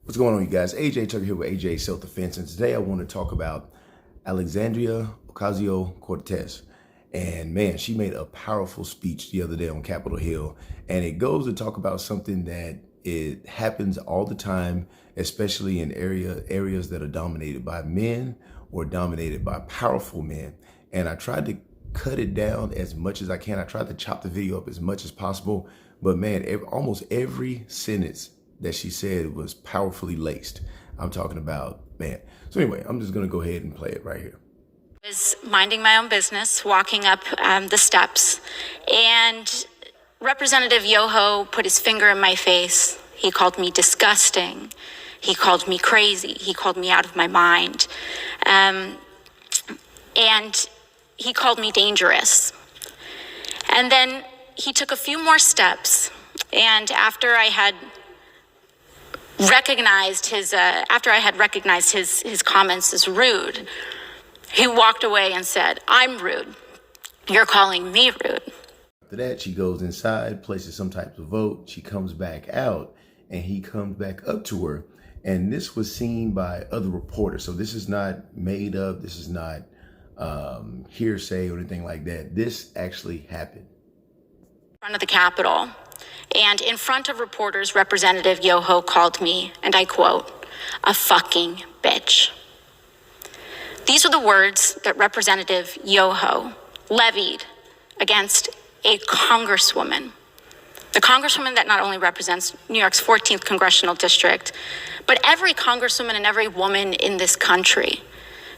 What's going on, you guys? AJ Tucker here with AJ Self-Defense, and today I want to talk about Alexandria Ocasio-Cortez. And man, she made a powerful speech the other day on Capitol Hill, and it goes to talk about something that it happens all the time, especially in areas that are dominated by men or dominated by powerful men. And I tried to cut it down as much as I can. I tried to chop the video up as much as possible, but man, almost every sentence that she said was powerfully laced. I'm talking about, man. So anyway, I'm just gonna go ahead and play it right here. I was minding my own business, walking up the steps, and Representative Yoho put his finger in my face. He called me disgusting. He called me crazy. He called me out of my mind. And he called me dangerous. And then he took a few more steps, and after I had recognized his comments as rude, he walked away and said, "I'm rude. You're calling me rude." After that, she goes inside, places some type of vote. She comes back out, and he comes back up to her. And this was seen by other reporters. So this is not made up. This is not hearsay or anything like that. This actually happened. In front of the Capitol. And in front of reporters, Representative Yoho called me, and I quote, "a fucking bitch." These are the words that Representative Yoho levied against a congresswoman. The congresswoman that not only represents New York's 14th congressional district, but every congresswoman and every woman in this country.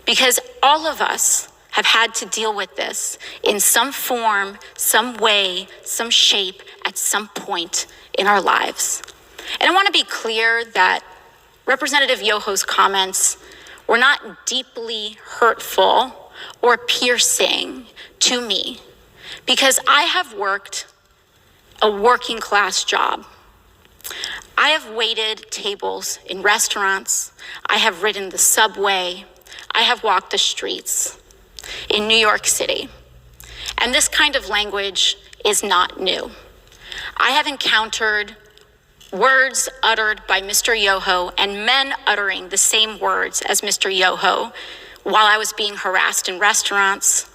Because all of us have had to deal with this in some form, some way, some shape, at some point in our lives. And I want to be clear that Representative Yoho's comments were not deeply hurtful or piercing to me, because I have worked a working class job. I have waited tables in restaurants. I have ridden the subway. I have walked the streets in New York City. And this kind of language is not new. I have encountered words uttered by Mr. Yoho and men uttering the same words as Mr. Yoho while I was being harassed in restaurants.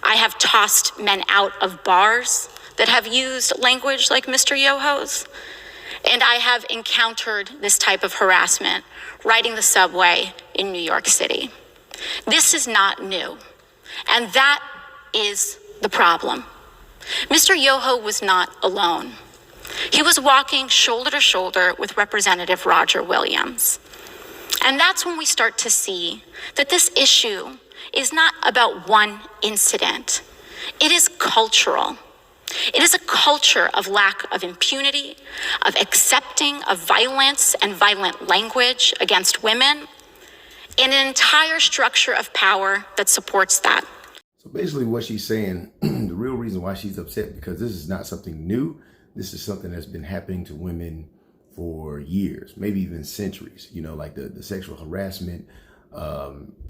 I have tossed men out of bars that have used language like Mr. Yoho's. And I have encountered this type of harassment riding the subway in New York City. This is not new. And that is the problem. Mr. Yoho was not alone. He was walking shoulder to shoulder with Representative Roger Williams. And that's when we start to see that this issue is not about one incident. It is cultural. It is a culture of lack of impunity, of accepting of violence and violent language against women, and an entire structure of power that supports that. So basically what she's saying, the real reason why she's upset, because this is not something new. This is something that's been happening to women for years, maybe even centuries, you know, like the sexual harassment,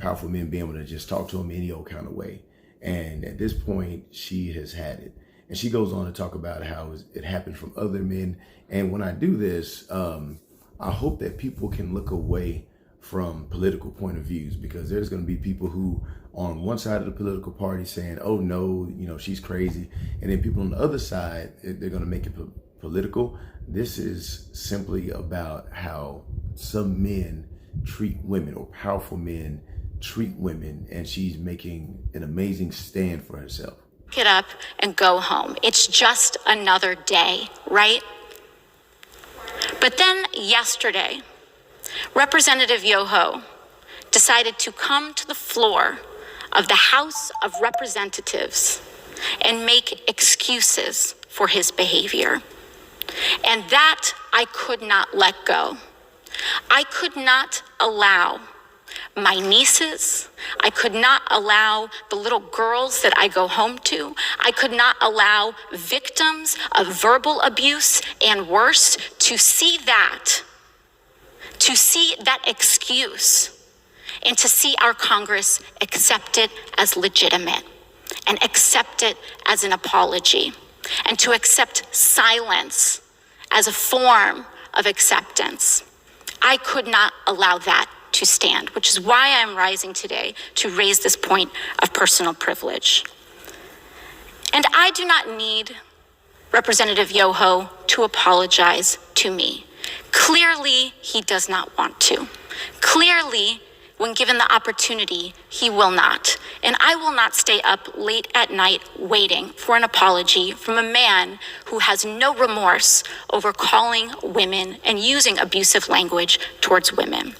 powerful men being able to just talk to them any old kind of way. And at this point, she has had it. And she goes on to talk about how it happened from other men. And when I do this, I hope that people can look away from political point of views, because there's going to be people who on one side of the political party saying, "Oh no, you know, she's crazy," and then people on the other side, they're going to make it political. This is simply about how some men treat women, or powerful men treat women, and she's making an amazing stand for herself. Get up and go home. It's just another day, right? But then yesterday, Representative Yoho decided to come to the floor of the House of Representatives and make excuses for his behavior. And that I could not let go. I could not allow my nieces, I could not allow the little girls that I go home to, I could not allow victims of verbal abuse and worse to see that excuse, and to see our Congress accept it as legitimate and accept it as an apology, and to accept silence as a form of acceptance. I could not allow that to stand, which is why I'm rising today to raise this point of personal privilege. And I do not need Representative Yoho to apologize to me. Clearly, he does not want to. Clearly, when given the opportunity, he will not. And I will not stay up late at night waiting for an apology from a man who has no remorse over calling women and using abusive language towards women.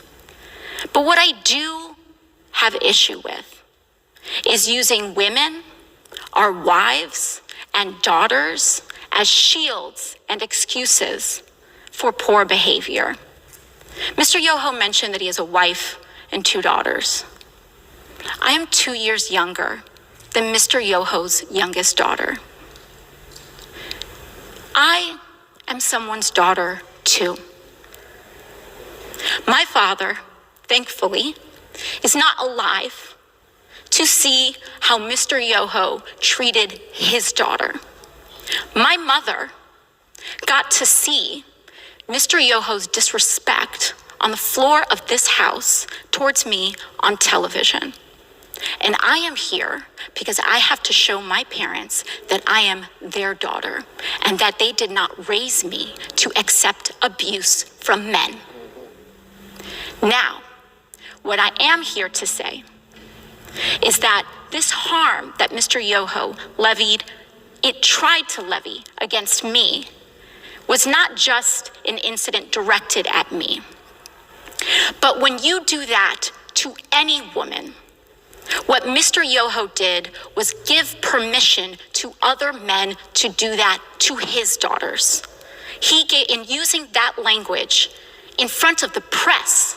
But what I do have issue with is using women, our wives and daughters, as shields and excuses for poor behavior. Mr. Yoho mentioned that he has a wife and 2 daughters. I am 2 years younger than Mr. Yoho's youngest daughter. I am someone's daughter too. My father, thankfully, is not alive to see how Mr. Yoho treated his daughter. My mother got to see Mr. Yoho's disrespect on the floor of this house towards me on television. And I am here because I have to show my parents that I am their daughter and that they did not raise me to accept abuse from men. Now, what I am here to say is that this harm that Mr. Yoho tried to levy against me was not just an incident directed at me. But when you do that to any woman, what Mr. Yoho did was give permission to other men to do that to his daughters. In using that language in front of the press,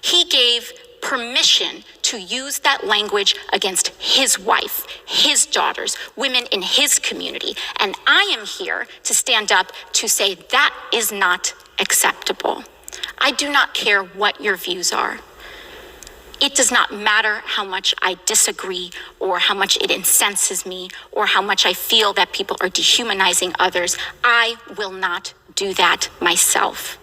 he gave permission to use that language against his wife, his daughters, women in his community. And I am here to stand up to say that is not acceptable. I do not care what your views are. It does not matter how much I disagree or how much it incenses me or how much I feel that people are dehumanizing others. I will not do that myself.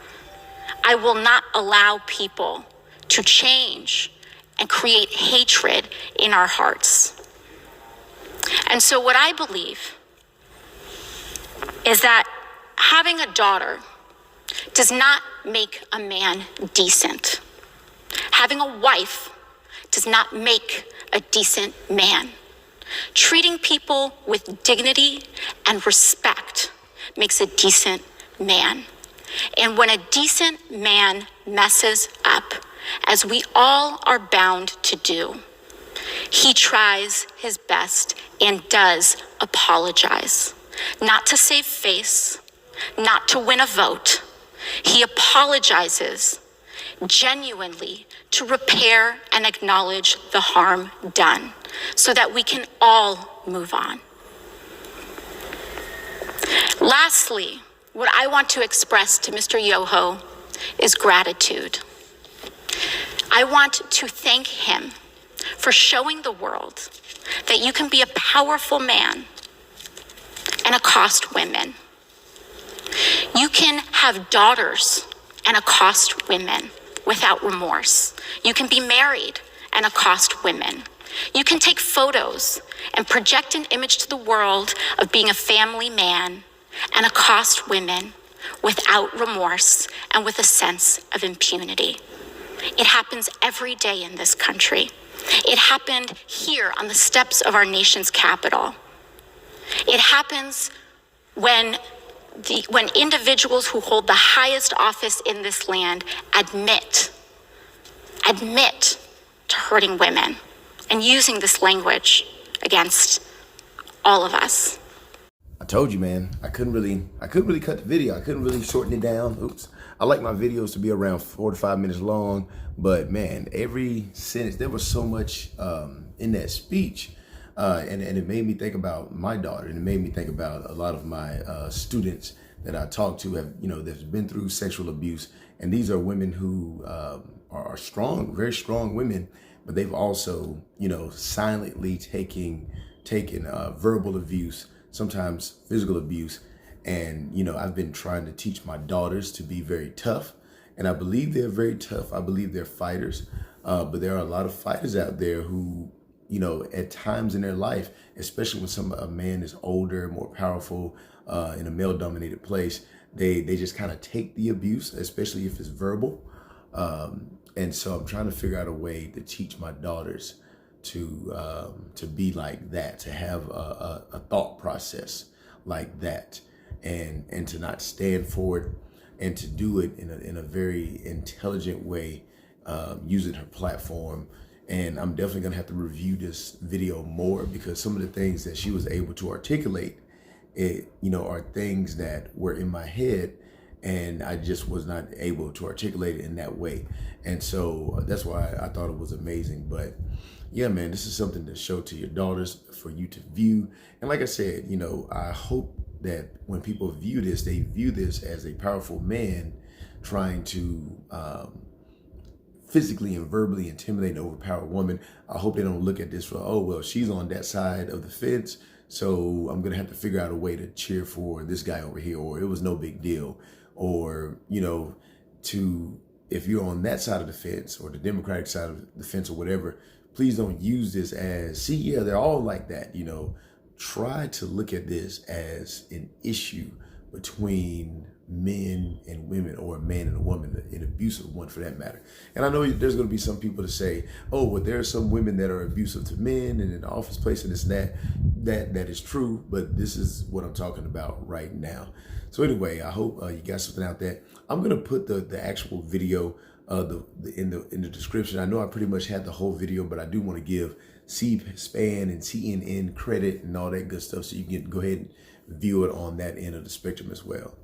I will not allow people to change and create hatred in our hearts. And so what I believe is that having a daughter does not make a man decent. Having a wife does not make a decent man. Treating people with dignity and respect makes a decent man. And when a decent man messes up, as we all are bound to do, he tries his best and does apologize. Not to save face, not to win a vote. He apologizes genuinely to repair and acknowledge the harm done so that we can all move on. Lastly, what I want to express to Mr. Yoho is gratitude. I want to thank him for showing the world that you can be a powerful man and accost women. You can have daughters and accost women without remorse. You can be married and accost women. You can take photos and project an image to the world of being a family man and accost women without remorse and with a sense of impunity. It happens every day in this country. It happened here on the steps of our nation's capital. It happens when individuals who hold the highest office in this land admit to hurting women and using this language against all of us. I told you, man, I couldn't really cut the video. I couldn't really shorten it down. Oops. I like my videos to be around 4 to 5 minutes long, but man, every sentence, there was so much in that speech. And it made me think about my daughter, and it made me think about a lot of my students that I talk to that's been through sexual abuse. And these are women who are strong, very strong women, but they've also, silently taken verbal abuse, sometimes physical abuse. And, I've been trying to teach my daughters to be very tough And I believe they're very tough. I believe they're fighters. But there are a lot of fighters out there who, you know, at times in their life, especially when a man is older, more powerful, in a male-dominated place, they just kind of take the abuse, especially if it's verbal. And so I'm trying to figure out a way to teach my daughters to be like that, to have a thought process like that, and to not stand for it, and to do it in a very intelligent way, using her platform. And I'm definitely gonna have to review this video more, because some of the things that she was able to articulate, are things that were in my head, and I just was not able to articulate it in that way. And so that's why I thought it was amazing. But yeah, man, this is something to show to your daughters, for you to view. And like I said, I hope that when people view this, they view this as a powerful man trying to physically and verbally intimidate and overpower a woman. I hope they don't look at this for, oh, well, she's on that side of the fence, so I'm gonna have to figure out a way to cheer for this guy over here, or it was no big deal. Or, if you're on that side of the fence, or the Democratic side of the fence, or whatever, please don't use this as, see, yeah, they're all like that. Try to look at this as an issue between men and women, or a man and a woman, an abusive one for that matter. And I know there's going to be some people to say, oh, well, there are some women that are abusive to men and in the office place and this and that is true, but this is what I'm talking about right now. So anyway, I hope you got something out there. I'm going to put the actual video in the description. I know I pretty much had the whole video, but I do want to give C-SPAN and CNN credit and all that good stuff, so you can go ahead and view it on that end of the spectrum as well.